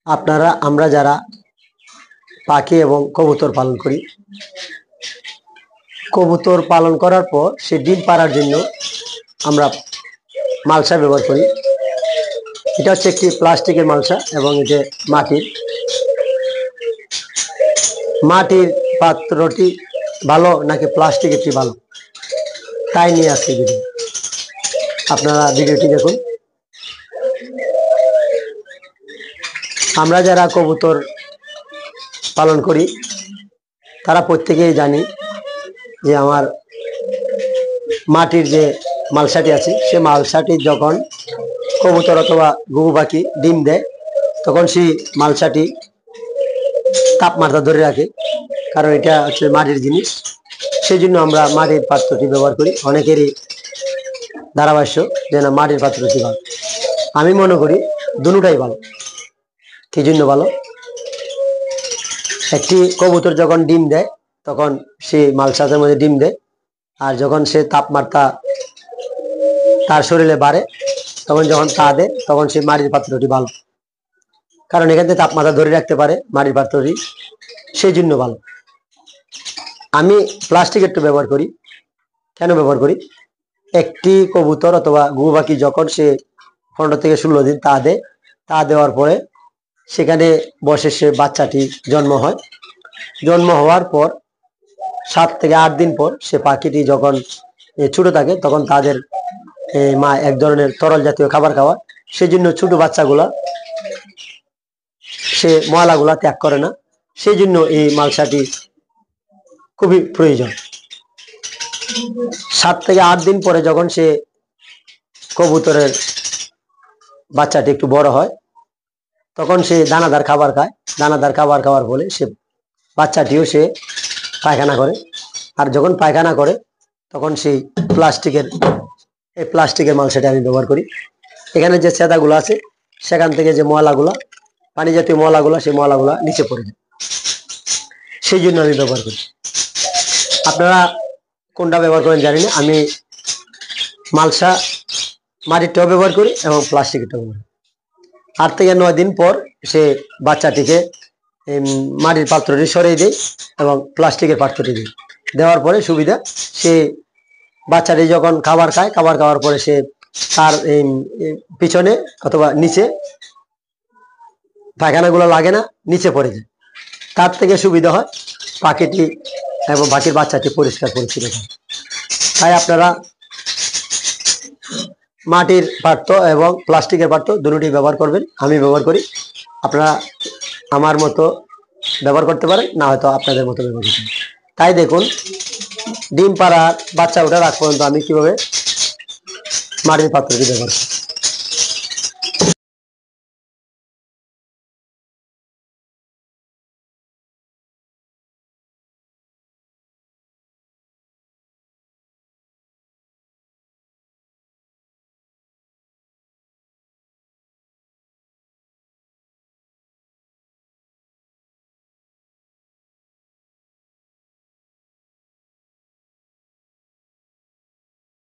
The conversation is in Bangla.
আমরা যারা পাখি এবং কবুতর পালন করি, কবুতর পালন করার পর সে ডিম পাড়ার জন্য আমরা মালসা ব্যবহার করি। এটা হচ্ছে একটি প্লাস্টিকের মালসা এবং এটা মাটির পাত্রটি ভালো নাকি প্লাস্টিকেরটি ভালো, তাই নিয়ে আসছে ভিডিও। আপনারা ভিডিওটি দেখুন। আমরা যারা কবুতর পালন করি তারা প্রত্যেকেই জানি যে আমার মাটির যে মালসাটি আছে সে মালসাটি যখন কবুতর অথবা ঘুঘু পাখি ডিম দেয় তখন সেই মালসাটি তাপমাত্রা ধরে রাখে, কারণ এটা হচ্ছে মাটির জিনিস। সেই জন্য আমরা মাটির পাত্রটি ব্যবহার করি। অনেকেরই ধারাভাষ্য যে না মাটির পাত্রটি ভালো। আমি মনে করি দুটোটাই ভালো। কি জন্য ভালো? একটি কবুতর যখন ডিম দেয় তখন সে মালসাদের মধ্যে ডিম দেয়, আর যখন সে তাপমাত্রা তার শরীরে বাড়ে তখন যখন তা দেয় তখন সে মাটির পাত্রটি ভালো, কারণ এখান থেকে তাপমাত্রা ধরে রাখতে পারে মাটির পাত্রটি, সেই জন্য ভালো। আমি প্লাস্টিকেরটা ব্যবহার করি। কেন ব্যবহার করি? একটি কবুতর অথবা ঘুঘু পাখি যখন সে 15 থেকে 16 দিন তা দেওয়ার পরে সেখানে বসে সে বাচ্চাটি জন্ম হয়। জন্ম হওয়ার পর 7 থেকে 8 দিন পর সে পাখিটি যখন ছোট থাকে তখন তাদের মা এক ধরনের তরল জাতীয় খাবার খাওয়া, সেই জন্য ছোট বাচ্চাগুলা সে ময়লাগুলা ত্যাগ করে না, সেই জন্য এই মালসাটি খুবই প্রয়োজন। 7 থেকে 8 দিন পরে যখন সে কবুতরের বাচ্চাটি একটু বড় হয় তখন সে দানাদার খাবার খায়। দানাদার খাবার খাওয়ার ফলে সে বাচ্চাটিও সে পায়খানা করে, আর যখন পায়খানা করে তখন সেই প্লাস্টিকের মালসাটি আমি ব্যবহার করি। এখানে যে ছেদাগুলো আছে সেখান থেকে যে ময়লাগুলা, পানি জাতীয় ময়লাগুলা, সেই ময়লাগুলা নিচে পড়ে যায়, সেই জন্য আমি ব্যবহার করি। আপনারা কোনটা ব্যবহার করেন জানি না। আমি মালসা মাটিরটাও ব্যবহার করি এবং প্লাস্টিকেরটাও ব্যবহার করি। 8 থেকে 9 দিন পর সে বাচ্চাটিকে মাটির পাত্রটি সরিয়ে দেয় এবং প্লাস্টিকের পাত্রটি দিই। দেওয়ার পরে সুবিধা, সে বাচ্চাটি যখন খাবার খায়, খাবার খাওয়ার পরে সে তার পিছনে অথবা নিচে পায়খানাগুলো লাগে না, নিচে পড়ে যায়। তার থেকে সুবিধা হয় পাখিটি এবং পাখির বাচ্চাটি পরিষ্কার পরিচ্ছন্ন হয়। তাই আপনারা মাটির পাত্র এবং প্লাস্টিকের পাত্র দুটোটি ব্যবহার করবেন। আমি ব্যবহার করি। আপনারা আমার মতো ব্যবহার করতে পারেন, না হয়তো আপনাদের মতো ব্যবহার করতে পারেন। তাই দেখুন ডিম পাড়ার বাচ্চা ওঠার আগ পর্যন্ত আমি কিভাবে মাটির পাত্রটি ব্যবহার করি।